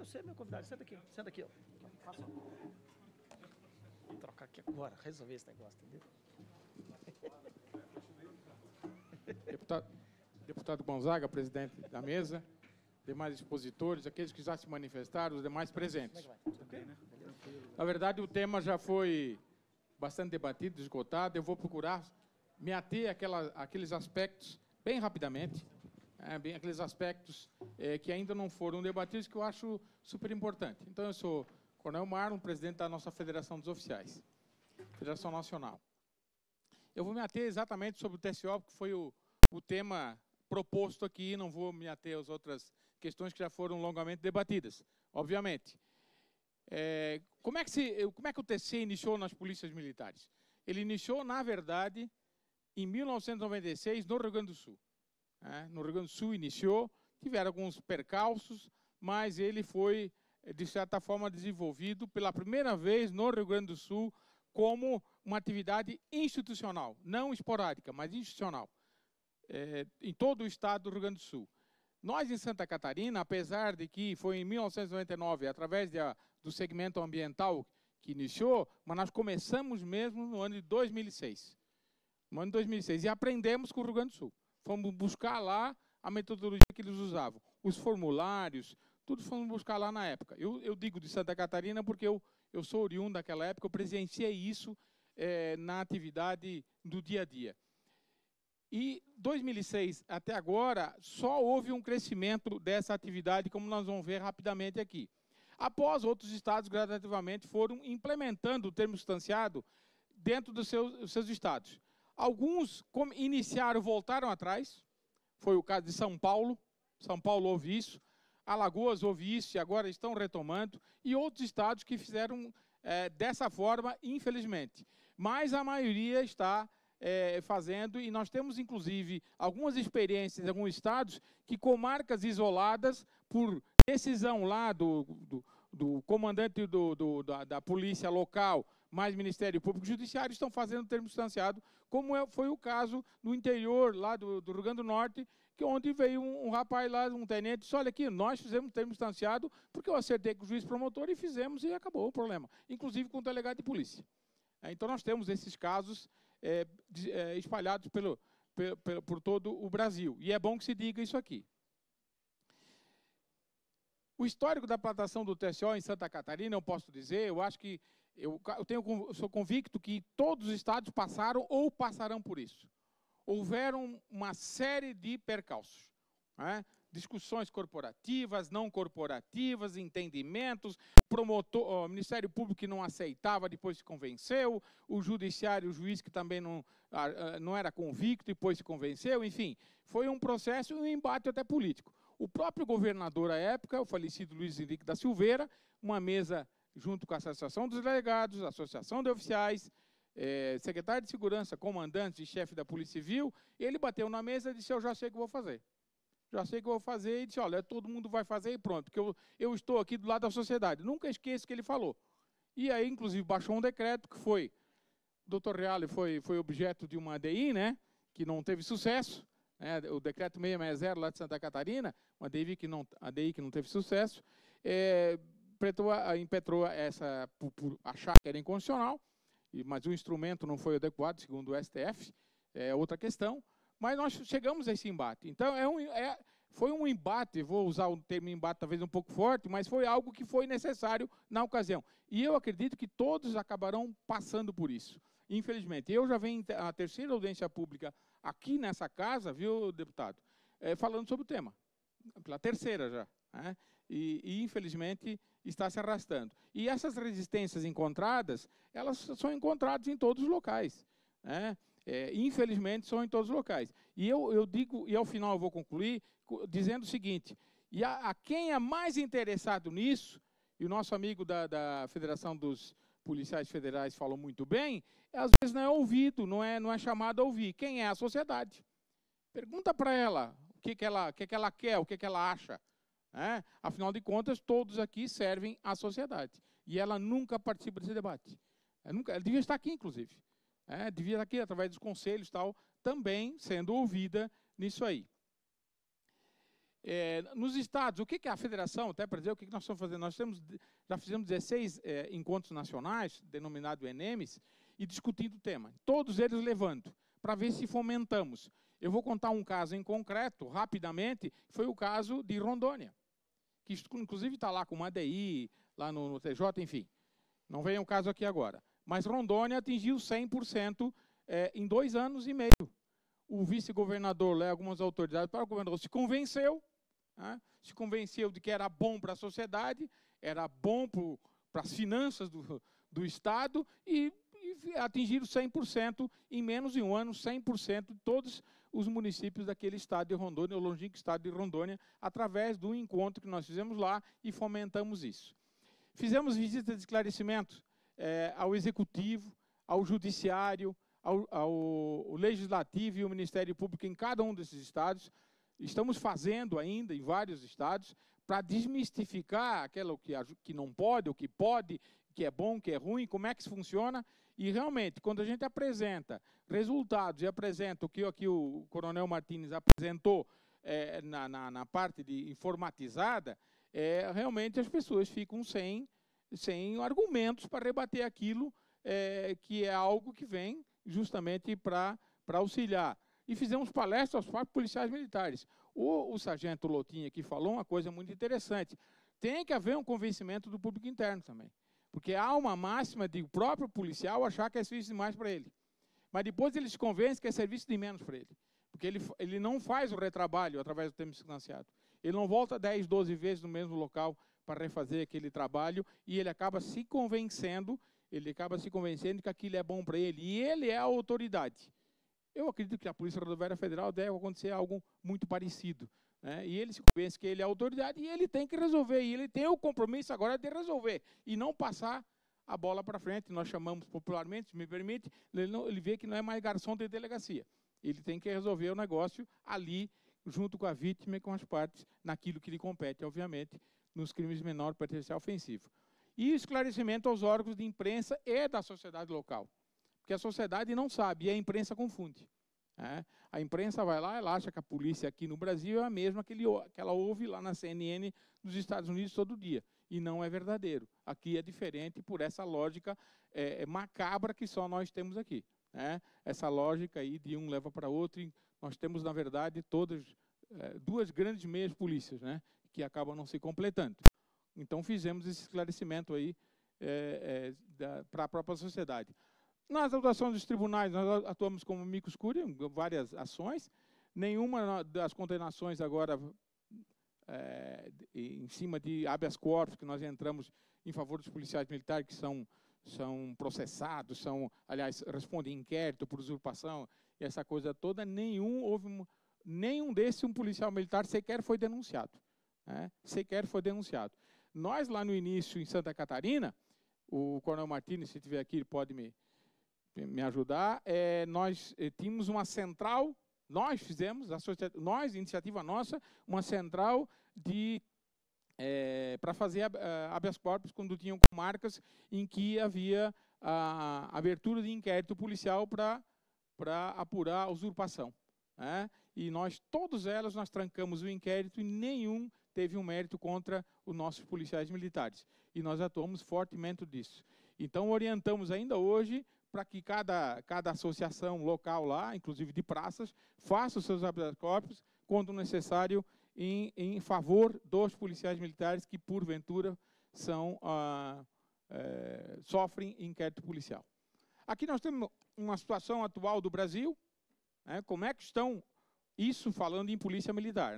você é meu convidado. Senta aqui, ó. Passa. Vou trocar aqui agora, resolver esse negócio, entendeu? Deputado Gonzaga, presidente da mesa, demais expositores, aqueles que já se manifestaram, os demais presentes. Na verdade, o tema já foi bastante debatido, esgotado. Eu vou procurar me ater àqueles aspectos, bem rapidamente, bem aqueles aspectos que ainda não foram debatidos, que eu acho super importante. Então, eu sou Coronel Marlon, presidente da nossa Federação dos Oficiais, Federação Nacional. Eu vou me ater exatamente sobre o TSO, que foi o tema proposto aqui, não vou me ater às outras questões que já foram longamente debatidas, obviamente. Como é que o TC iniciou nas polícias militares? Ele iniciou, na verdade, em 1996, no Rio Grande do Sul. No Rio Grande do Sul iniciou, tiveram alguns percalços, mas ele foi, de certa forma, desenvolvido pela primeira vez no Rio Grande do Sul como uma atividade institucional, não esporádica, mas institucional, em todo o estado do Rio Grande do Sul. Nós, em Santa Catarina, apesar de que foi em 1999, através do segmento ambiental que iniciou, mas nós começamos mesmo no ano de 2006. No ano de 2006, e aprendemos com o Rio Grande do Sul. Fomos buscar lá a metodologia que eles usavam, os formulários, tudo fomos buscar lá na época. Eu digo de Santa Catarina porque eu sou oriundo daquela época, eu presenciei isso na atividade do dia a dia. E 2006 até agora, só houve um crescimento dessa atividade, como nós vamos ver rapidamente aqui. Após, outros estados gradativamente foram implementando o termo substanciado dentro dos seus estados. Alguns iniciaram, voltaram atrás, foi o caso de São Paulo. São Paulo houve isso, Alagoas houve isso e agora estão retomando, e outros estados que fizeram dessa forma, infelizmente. Mas a maioria está fazendo, e nós temos, inclusive, algumas experiências em alguns estados que, comarcas isoladas, por decisão lá do comandante da polícia local, mais Ministério Público e Judiciário, estão fazendo termo substanciado, como foi o caso no interior, lá do Rio Grande do Norte, que onde veio um rapaz lá, um tenente, disse, olha aqui, nós fizemos termo substanciado porque eu acertei com o juiz promotor e fizemos e acabou o problema, inclusive com o delegado de polícia. Então, nós temos esses casos espalhados por todo o Brasil. E é bom que se diga isso aqui. O histórico da plantação do TSO em Santa Catarina, eu posso dizer, eu acho que eu sou convicto que todos os estados passaram ou passarão por isso. Houveram uma série de percalços, discussões corporativas, não corporativas, entendimentos, o Ministério Público que não aceitava, depois se convenceu, o Judiciário, o juiz que também não era convicto, depois se convenceu, enfim, foi um processo e um embate até político. O próprio governador à época, o falecido Luiz Henrique da Silveira, uma mesa junto com a Associação dos Delegados, a Associação de Oficiais, secretário de Segurança, comandante e chefe da Polícia Civil, ele bateu na mesa e disse, eu já sei o que vou fazer. Já sei o que eu vou fazer, e disse, olha, todo mundo vai fazer e pronto, porque eu estou aqui do lado da sociedade. Nunca esqueço o que ele falou. E aí, inclusive, baixou um decreto que foi, o doutor Reale foi objeto de uma ADI, que não teve sucesso, o decreto 660 lá de Santa Catarina, uma ADI que não teve sucesso, impetrou essa, por achar que era inconstitucional, mas o instrumento não foi adequado, segundo o STF, é outra questão, mas nós chegamos a esse embate. Então, foi um embate, vou usar o termo embate talvez um pouco forte, mas foi algo que foi necessário na ocasião. E eu acredito que todos acabarão passando por isso, infelizmente. Eu já venho a terceira audiência pública aqui nessa casa, viu, deputado, falando sobre o tema, pela terceira já, e infelizmente está se arrastando. E essas resistências encontradas, elas são encontradas em todos os locais, infelizmente são em todos os locais. E eu digo, e ao final eu vou concluir, dizendo o seguinte, e a quem é mais interessado nisso, e o nosso amigo da Federação dos Policiais Federais falou muito bem, às vezes não é ouvido, não é chamado a ouvir. Quem é? A sociedade. Pergunta para ela o que ela quer, o que ela acha. Afinal de contas, todos aqui servem à sociedade. E ela nunca participa desse debate. Ela devia estar aqui, inclusive. Devia estar aqui, através dos conselhos e tal, também sendo ouvida nisso aí. Nos estados, o que é a federação, até para dizer o que nós estamos fazendo, já fizemos 16 encontros nacionais, denominado ENEMES, e discutindo o tema, todos eles levando, para ver se fomentamos. Eu vou contar um caso em concreto, rapidamente, foi o caso de Rondônia, que inclusive está lá com uma ADI, lá no TJ, enfim. Não vem o caso aqui agora. Mas Rondônia atingiu 100% em 2 anos e meio. O vice-governador, algumas autoridades, para o governador, se convenceu, né, se convenceu de que era bom para a sociedade, era bom para as finanças do Estado e atingiram 100% em menos de um ano, 100% de todos os municípios daquele estado de Rondônia, o longínquo estado de Rondônia, através do encontro que nós fizemos lá e fomentamos isso. Fizemos visitas de esclarecimento ao Executivo, ao Judiciário, ao Legislativo e ao Ministério Público em cada um desses estados. Estamos fazendo ainda em vários estados para desmistificar aquilo que não pode, o que pode, que é bom, que é ruim, como é que isso funciona. E realmente, quando a gente apresenta resultados e apresenta o que aqui o Coronel Martins apresentou na parte de informatizada, realmente as pessoas ficam sem argumentos para rebater aquilo que é algo que vem justamente para auxiliar. E fizemos palestras aos próprios policiais militares. O sargento Lotinha aqui falou uma coisa muito interessante. Tem que haver um convencimento do público interno também. Porque há uma máxima de o próprio policial achar que é serviço demais para ele. Mas depois ele se convence que é serviço de menos para ele. Porque ele não faz o retrabalho através do tempo financiado. Ele não volta 10, 12 vezes no mesmo local para refazer aquele trabalho e ele acaba se convencendo que aquilo é bom para ele. E ele é a autoridade. Eu acredito que a Polícia Rodoviária Federal deve acontecer algo muito parecido. Né? E ele se convence que ele é a autoridade e ele tem que resolver. E ele tem o compromisso agora de resolver e não passar a bola para frente. Nós chamamos popularmente, se me permite, ele vê que não é mais garçom de delegacia. Ele tem que resolver o negócio ali, junto com a vítima e com as partes, naquilo que lhe compete, obviamente, nos crimes de menor potencial ofensivo. E esclarecimento aos órgãos de imprensa e da sociedade local. Porque a sociedade não sabe e a imprensa confunde. A imprensa vai lá, ela acha que a polícia aqui no Brasil é a mesma que ela ouve lá na CNN dos Estados Unidos todo dia. E não é verdadeiro. Aqui é diferente por essa lógica macabra que só nós temos aqui. Essa lógica aí de um leva para outro. E nós temos, na verdade, duas grandes meias polícias, que acabam não se completando. Então, fizemos esse esclarecimento aí para a própria sociedade. Nas atuações dos tribunais, nós atuamos como micus curiae, em várias ações. Nenhuma das condenações agora, em cima de habeas corpus, que nós entramos em favor dos policiais militares que são processados, aliás, respondem inquérito por usurpação, e essa coisa toda, nenhum desses, um policial militar sequer foi denunciado. Sequer foi denunciado. Nós, lá no início, em Santa Catarina, o Coronel Martins, se estiver aqui, ele pode me ajudar, nós tínhamos uma central, nós fizemos, iniciativa nossa, uma central para fazer habeas corpus quando tinham comarcas em que havia a abertura de inquérito policial para apurar a usurpação. E todas elas, nós trancamos o inquérito e nenhum teve um mérito contra os nossos policiais militares. E nós atuamos fortemente disso. Então, orientamos ainda hoje para que cada associação local lá, inclusive de praças, faça os seus habeas corpus, quando necessário, em favor dos policiais militares que, porventura, sofrem inquérito policial. Aqui nós temos uma situação atual do Brasil, como é que estão, isso falando em polícia militar.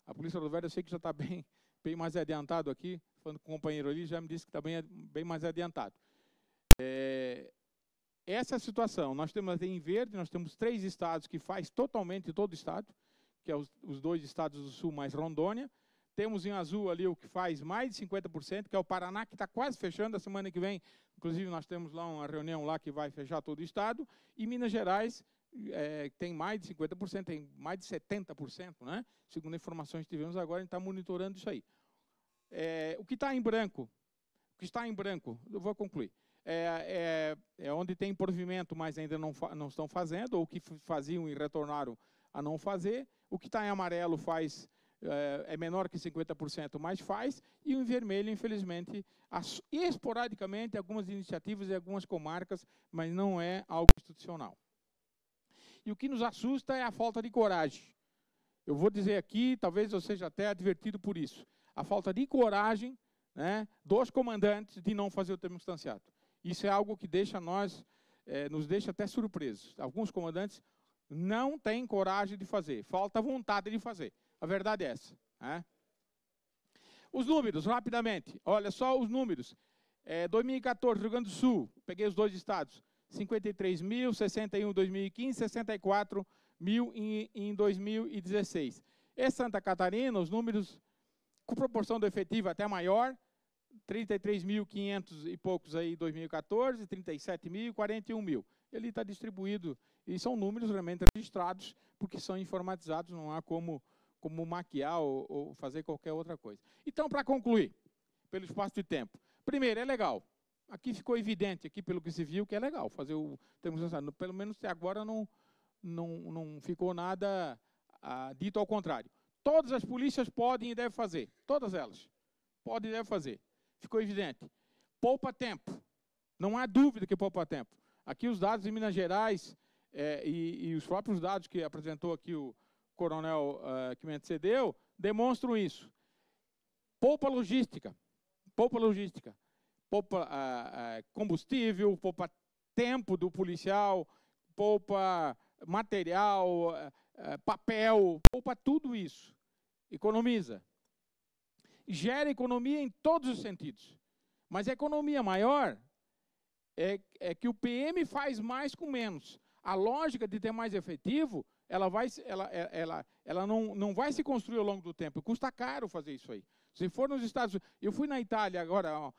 A Polícia Rodoviária, eu sei que já está bem mais adiantado aqui, falando com o companheiro ali, já me disse que está bem mais adiantado. Essa é a situação. Nós temos em verde, nós temos 3 estados que faz totalmente todo o estado, que é os 2 estados do sul mais Rondônia. Temos em azul ali o que faz mais de 50%, que é o Paraná, que está quase fechando a semana que vem. Inclusive, nós temos lá uma reunião lá que vai fechar todo o estado. E Minas Gerais tem mais de 50%, tem mais de 70%, segundo informações que tivemos agora, a gente está monitorando isso aí. O que está em branco, eu vou concluir. Onde tem provimento, mas ainda não estão fazendo, ou que faziam e retornaram a não fazer. O que está em amarelo faz é menor que 50%, mas faz, e o em vermelho, infelizmente, esporadicamente, algumas iniciativas e algumas comarcas, mas não é algo institucional. E o que nos assusta é a falta de coragem. Eu vou dizer aqui, talvez eu seja até advertido por isso, a falta de coragem, né, dos comandantes de não fazer o termo instanciado. Isso é algo que nos deixa até surpresos. Alguns comandantes não têm coragem de fazer, falta vontade de fazer. A verdade é essa. Né? Os números, rapidamente. Olha só os números. 2014, Rio Grande do Sul, peguei os 2 estados, 53 mil, 61 em 2015, 64 mil em 2016. E Santa Catarina, os números com proporção do efetivo até maior, 33.500 e poucos aí em 2014, 37 mil e 41 mil. Ele está distribuído, e são números realmente registrados, porque são informatizados, não há como maquiar ou fazer qualquer outra coisa. Então, para concluir, pelo espaço de tempo, primeiro, é legal. Aqui ficou evidente, aqui pelo que se viu, que é legal fazer o termo sancionado. Pelo menos até agora não ficou nada dito ao contrário. Todas as polícias podem e devem fazer, todas elas. Podem e devem fazer. Ficou evidente. Poupa tempo. Não há dúvida que poupa tempo. Aqui os dados de Minas Gerais e os próprios dados que apresentou aqui o coronel que me antecedeu, demonstram isso. Poupa logística. Poupa logística. Poupa combustível, poupa tempo do policial, poupa material, papel, poupa tudo isso. Economiza. Gera economia em todos os sentidos. Mas a economia maior é que o PM faz mais com menos. A lógica de ter mais efetivo, ela não vai se construir ao longo do tempo. Custa caro fazer isso aí. Se for nos Estados Unidos... Eu fui na Itália agora,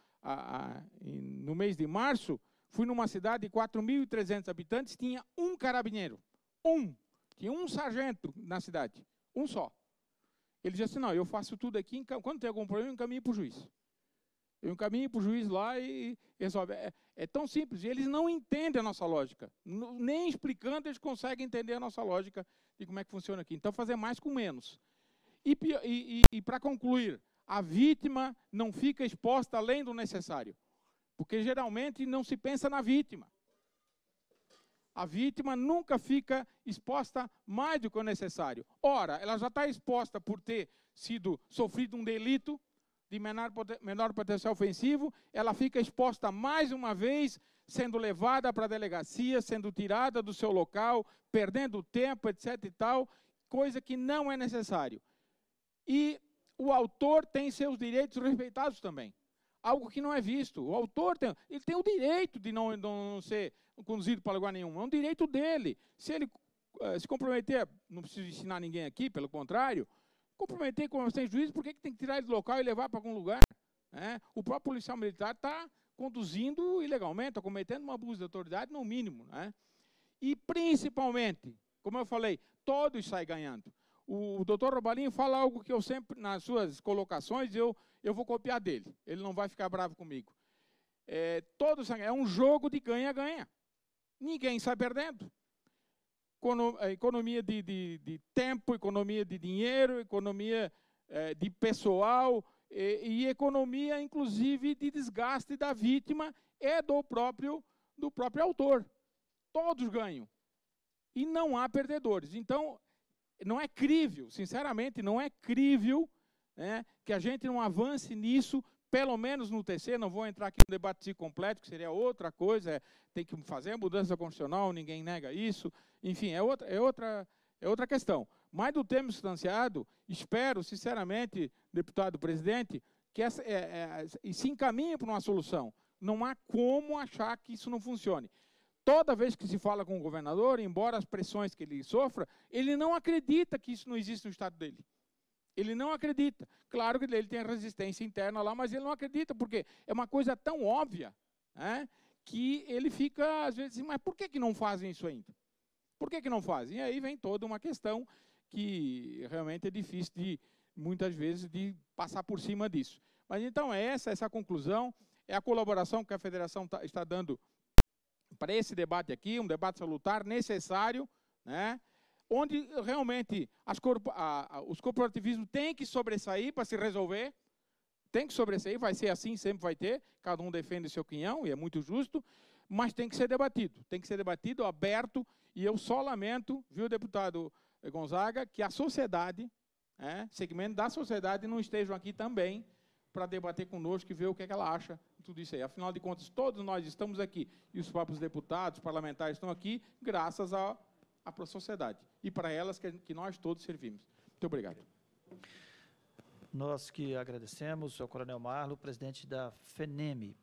no mês de março, fui numa cidade de 4.300 habitantes, tinha um carabineiro. Tinha um sargento na cidade. Um só. Ele disse assim, não, eu faço tudo aqui, quando tem algum problema, eu encaminho para o juiz. Eu encaminho para o juiz lá e resolve. É tão simples. E eles não entendem a nossa lógica. Nem explicando, eles conseguem entender a nossa lógica de como é que funciona aqui. Então, fazer mais com menos. E para concluir, a vítima não fica exposta além do necessário. Porque, geralmente, não se pensa na vítima. A vítima nunca fica exposta mais do que o necessário. Ora, ela já está exposta por ter sofrido um delito de menor potencial ofensivo, ela fica exposta mais uma vez, sendo levada para a delegacia, sendo tirada do seu local, perdendo tempo, etc. e tal, coisa que não é necessário. E o autor tem seus direitos respeitados também. Algo que não é visto. O autor tem o direito de não ser conduzido para lugar nenhum. É um direito dele. Se ele se comprometer, não preciso ensinar ninguém aqui, pelo contrário, comprometer com sem juízo, por que tem que tirar ele do local e levar para algum lugar? O próprio policial militar está conduzindo ilegalmente, está cometendo um abuso de autoridade, no mínimo. E, principalmente, como eu falei, todos saem ganhando. O doutor Robalinho fala algo que eu sempre, nas suas colocações, eu vou copiar dele. Ele não vai ficar bravo comigo. É um jogo de ganha-ganha. Ninguém sai perdendo. Economia de tempo, economia de dinheiro, economia de pessoal e economia, inclusive, de desgaste da vítima e do próprio autor. Todos ganham. E não há perdedores. Então, não é crível, sinceramente, não é crível, né, que a gente não avance nisso, pelo menos no TC. Não vou entrar aqui no debate completo, que seria outra coisa, tem que fazer a mudança constitucional, ninguém nega isso, enfim, é outra questão. Mas do termo instanciado, espero, sinceramente, deputado presidente, que se encaminhe para uma solução. Não há como achar que isso não funcione. Toda vez que se fala com o governador, embora as pressões que ele sofra, ele não acredita que isso não existe no estado dele. Ele não acredita. Claro que ele tem resistência interna lá, mas ele não acredita, porque é uma coisa tão óbvia, né, que ele fica, às vezes, assim, mas por que não fazem isso ainda? Por que não fazem? E aí vem toda uma questão que realmente é difícil, muitas vezes, de passar por cima disso. Mas então essa conclusão, é a colaboração que a federação está dando para esse debate aqui, um debate salutar, necessário, né? onde realmente os corporativismos têm que sobressair para se resolver, tem que sobressair, vai ser assim, sempre vai ter, cada um defende seu quinhão, e é muito justo, mas tem que ser debatido, aberto, e eu só lamento, viu, deputado Gonzaga, que a sociedade, segmento da sociedade, não estejam aqui também para debater conosco e ver o que é que ela acha de tudo isso aí. Afinal de contas, todos nós estamos aqui, e os próprios deputados, parlamentares estão aqui, graças à sociedade, e para elas que nós todos servimos. Muito obrigado. Nós que agradecemos ao Coronel Marlo, presidente da FENEME.